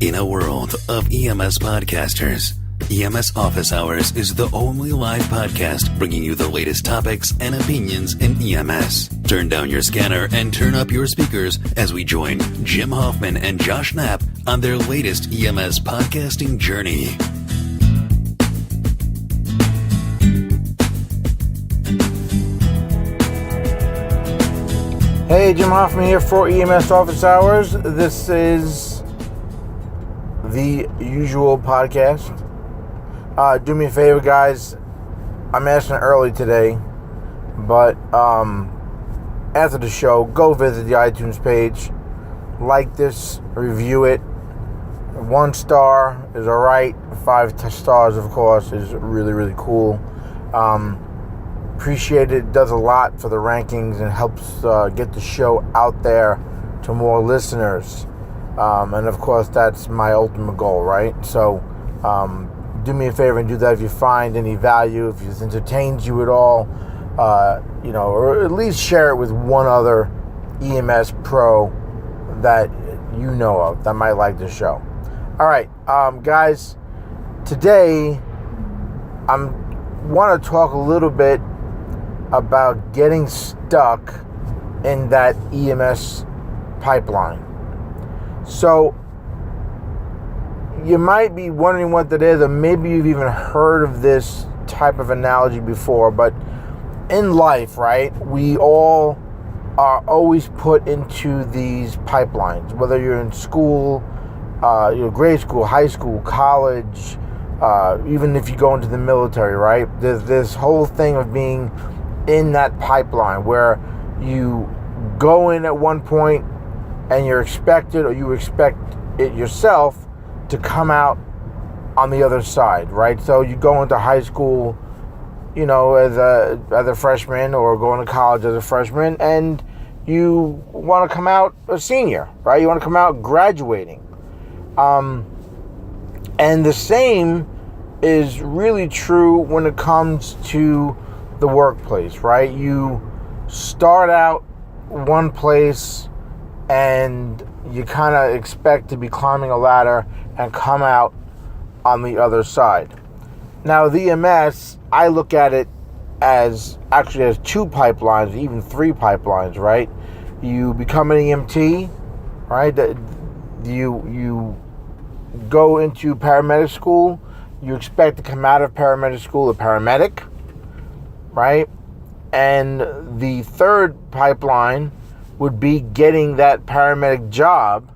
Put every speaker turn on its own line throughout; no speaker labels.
In a world of EMS podcasters, EMS Office Hours is the only live podcast bringing you the latest topics and opinions in EMS. Turn down your scanner and turn up your speakers as we join Jim Hoffman and Josh Knapp on their latest EMS podcasting journey.
Hey, Jim Hoffman here for EMS Office Hours. This is the usual podcast. Do me a favor, guys. I'm asking early today, but after the show, go visit the iTunes page. Like this, review it. 1 star is alright. 5 stars, of course, is really, really cool. Appreciate it. It does a lot for the rankings and helps get the show out there to more listeners. And of course, that's my ultimate goal, right? So do me a favor and do that if you find any value, if it entertains you at all, or at least share it with one other EMS pro that you know of that might like the show. All right, guys, today I want to talk a little bit about getting stuck in that EMS pipeline. So you might be wondering what that is, or maybe you've even heard of this type of analogy before, but in life, right, we all are always put into these pipelines, whether you're in school, grade school, high school, college, even if you go into the military, right? There's this whole thing of being in that pipeline where you go in at one point and you expect it yourself to come out on the other side, right? So you go into high school, as a freshman, or going to college as a freshman, and you want to come out a senior, right? You want to come out graduating. And the same is really true when it comes to the workplace, right? You start out one place and you kind of expect to be climbing a ladder and come out on the other side. Now, the EMS, I look at it as 2 pipelines, even 3 pipelines, right? You become an EMT, right? You go into paramedic school. You expect to come out of paramedic school a paramedic, right? And the 3rd pipeline would be getting that paramedic job.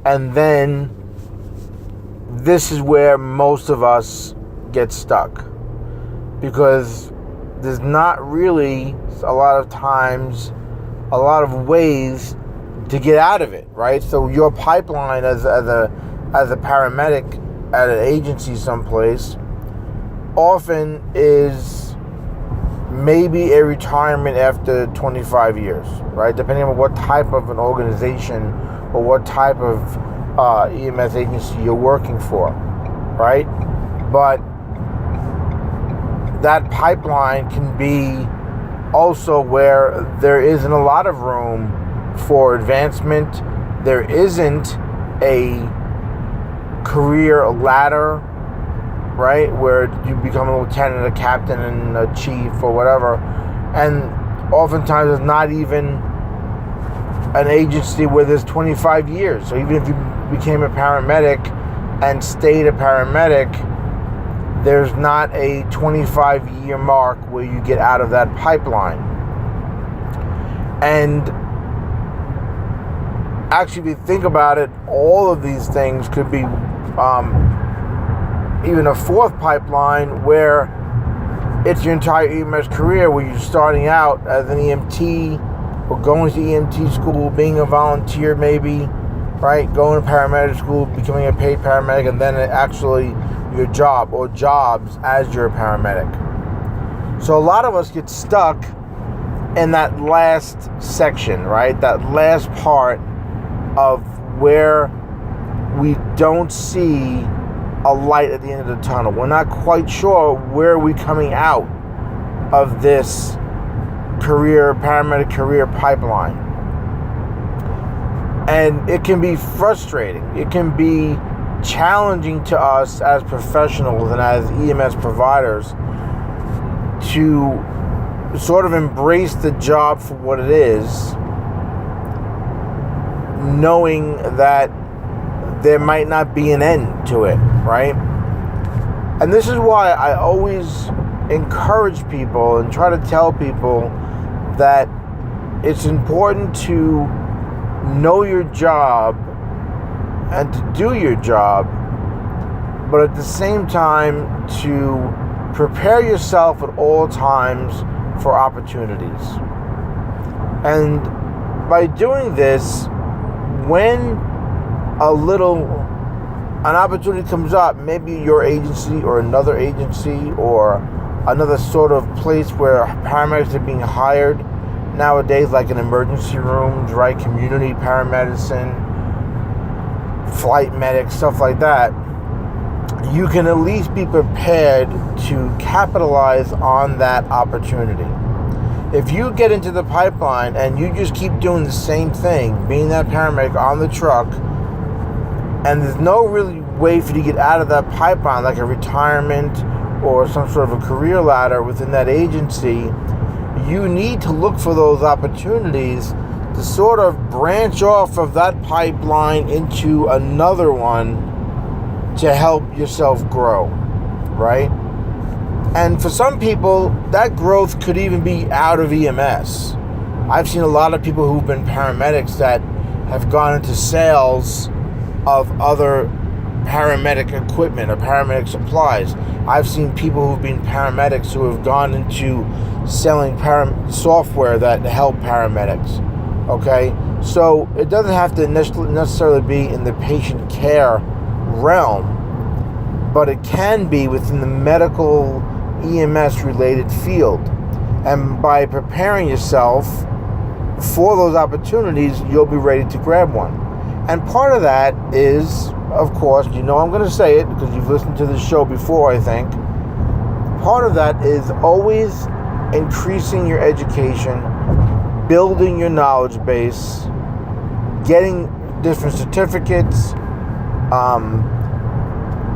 And then this is where most of us get stuck, because there's not really a lot of ways to get out of it, right? So your pipeline as a paramedic at an agency someplace often is maybe a retirement after 25 years, right? Depending on what type of an organization or what type of EMS agency you're working for, right? But that pipeline can be also where there isn't a lot of room for advancement. There isn't a career ladder, right, where you become a lieutenant, a captain, and a chief or whatever. And oftentimes there's not even an agency where there's 25 years. So even if you became a paramedic and stayed a paramedic, there's not a 25-year mark where you get out of that pipeline. And actually, if you think about it, all of these things could be even a 4th pipeline where it's your entire EMS career, where you're starting out as an EMT or going to EMT school, being a volunteer maybe, right? Going to paramedic school, becoming a paid paramedic, and then actually your job or jobs as you're a paramedic. So a lot of us get stuck in that last section, right? That last part of where we don't see a light at the end of the tunnel. We're not quite sure where we're coming out of this paramedic career pipeline. And it can be frustrating. It can be challenging to us as professionals and as EMS providers to sort of embrace the job for what it is, knowing that there might not be an end to it, right? And this is why I always encourage people and try to tell people that it's important to know your job and to do your job, but at the same time to prepare yourself at all times for opportunities. And by doing this, when an opportunity comes up, maybe your agency or another agency or another sort of place where paramedics are being hired nowadays, like in emergency rooms, right? Community paramedicine, flight medics, stuff like that. You can at least be prepared to capitalize on that opportunity. If you get into the pipeline and you just keep doing the same thing, being that paramedic on the truck, and there's no really way for you to get out of that pipeline, like a retirement or some sort of a career ladder within that agency, you need to look for those opportunities to sort of branch off of that pipeline into another one to help yourself grow, right? And for some people, that growth could even be out of EMS. I've seen a lot of people who've been paramedics that have gone into sales of other paramedic equipment or paramedic supplies. I've seen people who've been paramedics who have gone into selling software that help paramedics. Okay? So it doesn't have to necessarily be in the patient care realm, but it can be within the medical EMS related field. And by preparing yourself for those opportunities, you'll be ready to grab one. And part of that is, of course, I'm going to say it because you've listened to this show before, I think. Part of that is always increasing your education, building your knowledge base, getting different certificates,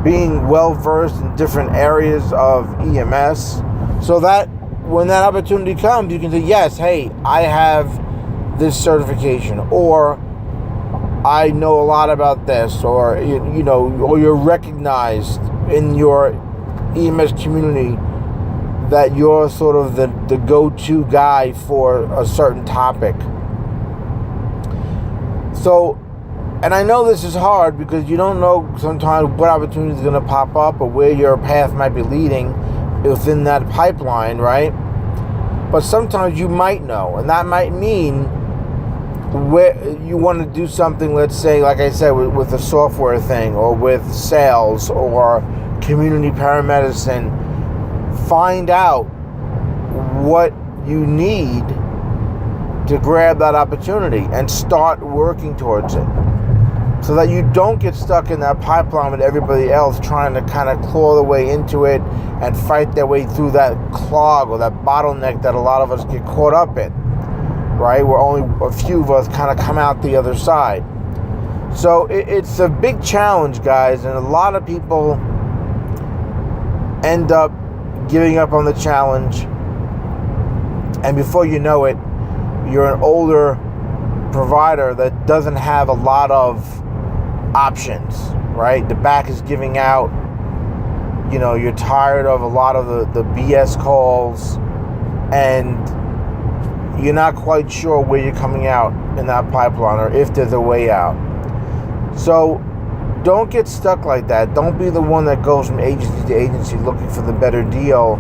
being well versed in different areas of EMS, so that when that opportunity comes, you can say, yes, hey, I have this certification, or I know a lot about this, or or you're recognized in your EMS community that you're sort of the go-to guy for a certain topic. So, and I know this is hard because you don't know sometimes what opportunity is going to pop up or where your path might be leading within that pipeline, right? But sometimes you might know, and that might mean where you want to do something, let's say, like I said, with a software thing or with sales or community paramedicine. Find out what you need to grab that opportunity and start working towards it, so that you don't get stuck in that pipeline with everybody else trying to kind of claw their way into it and fight their way through that clog or that bottleneck that a lot of us get caught up in, right? Where only a few of us kind of come out the other side. So it's a big challenge, guys, and a lot of people end up giving up on the challenge, and before you know it, you're an older provider that doesn't have a lot of options, right? The back is giving out. You're tired of a lot of the BS calls, and you're not quite sure where you're coming out in that pipeline or if there's a way out. So don't get stuck like that. Don't be the one that goes from agency to agency looking for the better deal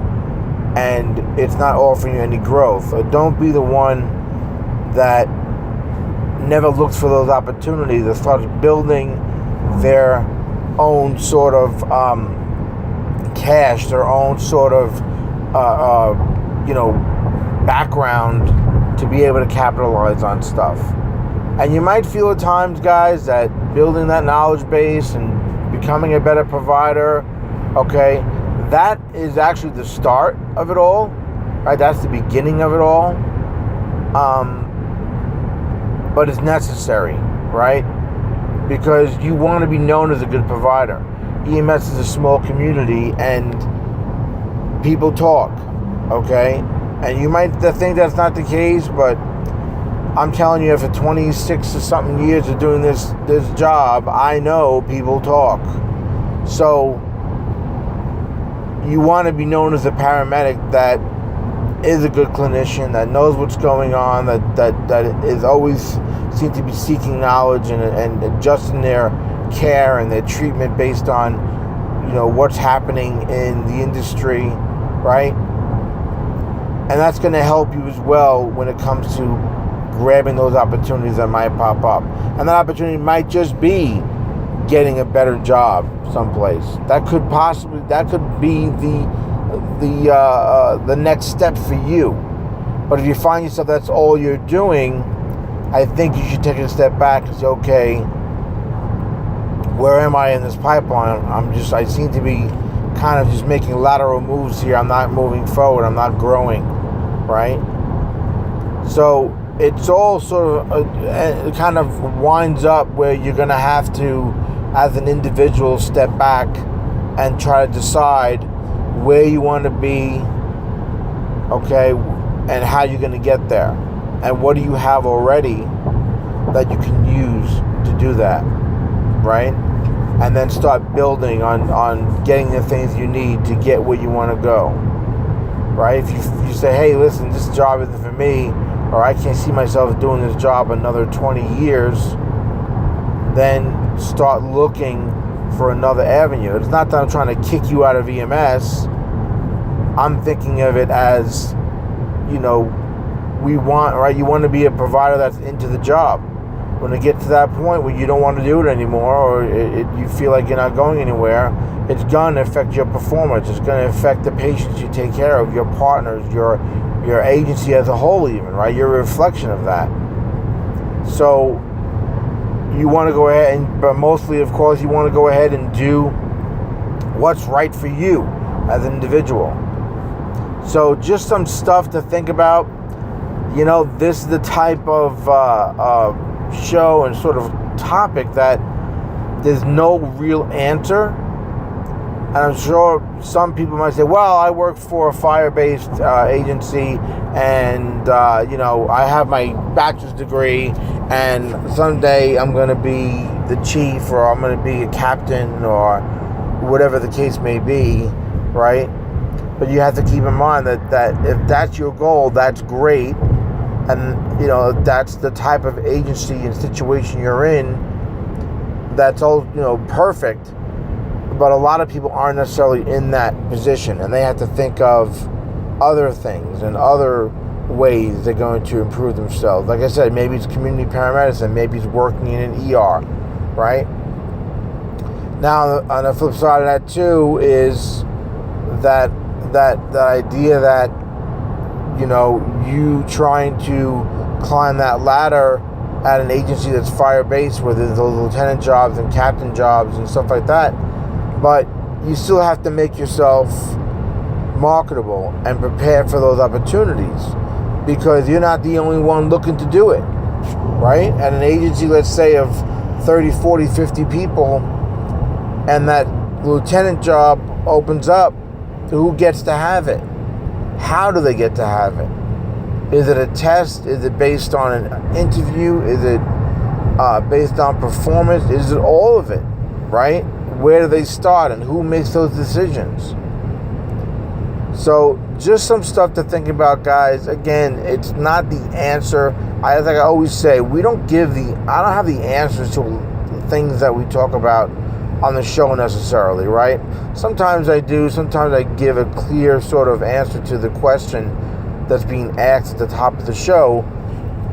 and it's not offering you any growth. Or don't be the one that never looks for those opportunities that starts building their own sort of cash, their own sort of background to be able to capitalize on stuff. And you might feel at times, guys, that building that knowledge base and becoming a better provider, okay, that is actually the start of it all, right? That's the beginning of it all. But it's necessary. right? Because you want to be known as a good provider. EMS is a small community and people talk, okay? And you might think that's not the case, but I'm telling you, after 26 or something years of doing this job, I know people talk. So you want to be known as a paramedic that is a good clinician, that knows what's going on, that is always seem to be seeking knowledge and adjusting their care and their treatment based on, what's happening in the industry, right? And that's going to help you as well when it comes to grabbing those opportunities that might pop up. And that opportunity might just be getting a better job someplace. That could be the next step for you. But if you find yourself that's all you're doing, I think you should take a step back and say, okay, where am I in this pipeline? I seem to be kind of just making lateral moves here. I'm not moving forward. I'm not growing, right? So it's all sort of it kind of winds up where you're going to have to, as an individual, step back and try to decide where you want to be, okay, and how you're going to get there, and what do you have already that you can use to do that, right? And then start building on getting the things you need to get where you want to go, right? If you say, hey, listen, this job isn't for me, or I can't see myself doing this job another 20 years, then start looking for another avenue. It's not that I'm trying to kick you out of EMS. I'm thinking of it as, you want to be a provider that's into the job. When it gets to that point where you don't want to do it anymore, or you feel like you're not going anywhere, it's going to affect your performance. It's going to affect the patients you take care of, your partners, your agency as a whole even, right? You're a reflection of that. So you want to go ahead but mostly, of course, you want to go ahead and do what's right for you as an individual. So just some stuff to think about. This is the type of show and sort of topic that there's no real answer. And I'm sure some people might say, well, I work for a fire-based agency and, I have my bachelor's degree and someday I'm going to be the chief or I'm going to be a captain or whatever the case may be, right? But you have to keep in mind that if that's your goal, that's great. And, that's the type of agency and situation you're in, that's all, perfect. But a lot of people aren't necessarily in that position, and they have to think of other things and other ways they're going to improve themselves. Like I said, maybe it's community paramedicine, maybe it's working in an ER, right? Now, on the flip side of that too is that idea that, you trying to climb that ladder at an agency that's fire-based where there's those lieutenant jobs and captain jobs and stuff like that. But you still have to make yourself marketable and prepare for those opportunities because you're not the only one looking to do it, right? At an agency, let's say, of 30, 40, 50 people, and that lieutenant job opens up, who gets to have it? How do they get to have it? Is it a test? Is it based on an interview? Is it based on performance? Is it all of it, right? Where do they start and who makes those decisions? So just some stuff to think about, guys. Again, it's not the answer. Like I always say, I don't have the answers to the things that we talk about on the show necessarily, right? Sometimes I do. Sometimes I give a clear sort of answer to the question that's being asked at the top of the show.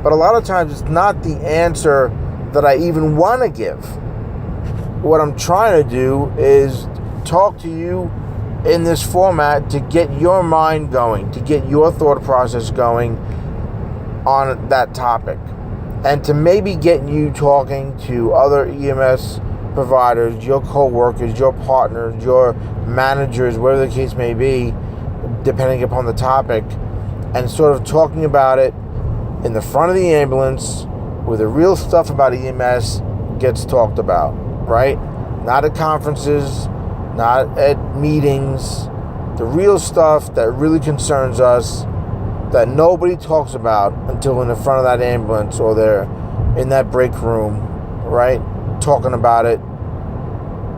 But a lot of times it's not the answer that I even want to give. What I'm trying to do is talk to you in this format to get your mind going, to get your thought process going on that topic, and to maybe get you talking to other EMS providers, your co-workers, your partners, your managers, whatever the case may be, depending upon the topic, and sort of talking about it in the front of the ambulance where the real stuff about EMS gets talked about, right? Not at conferences, not at meetings. The real stuff that really concerns us, that nobody talks about until in the front of that ambulance or they're in that break room, right? Talking about it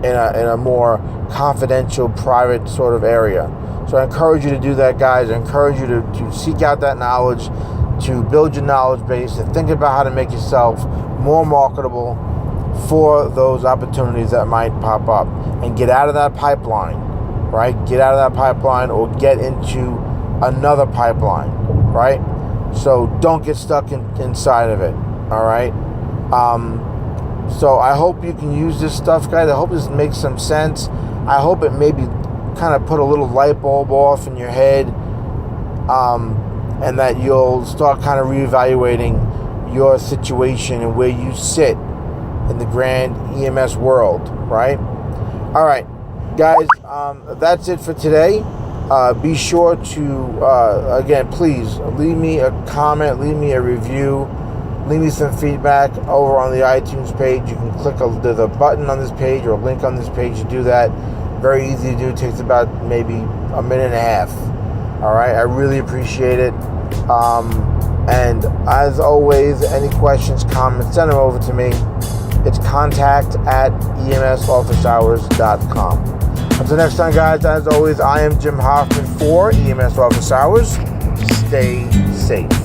in a more confidential, private sort of area. So I encourage you to do that, guys. I encourage you to seek out that knowledge, to build your knowledge base, and think about how to make yourself more marketable for those opportunities that might pop up. And get out of that pipeline, right? Get out of that pipeline or get into another pipeline, right? So don't get stuck inside of it, all right? So I hope you can use this stuff, guys. I hope this makes some sense. I hope it maybe kind of put a little light bulb off in your head, and that you'll start kind of reevaluating your situation and where you sit in the grand EMS world, right? All right, guys, that's it for today. Be sure to, again, please leave me a comment, leave me a review, leave me some feedback over on the iTunes page. You can click there's a button on this page or a link on this page to do that. Very easy to do. It takes about maybe a minute and a half. All right, I really appreciate it. And as always, any questions, comments, send them over to me. It's contact@emsofficehours.com. Until next time, guys, as always, I am Jim Hoffman for EMS Office Hours. Stay safe.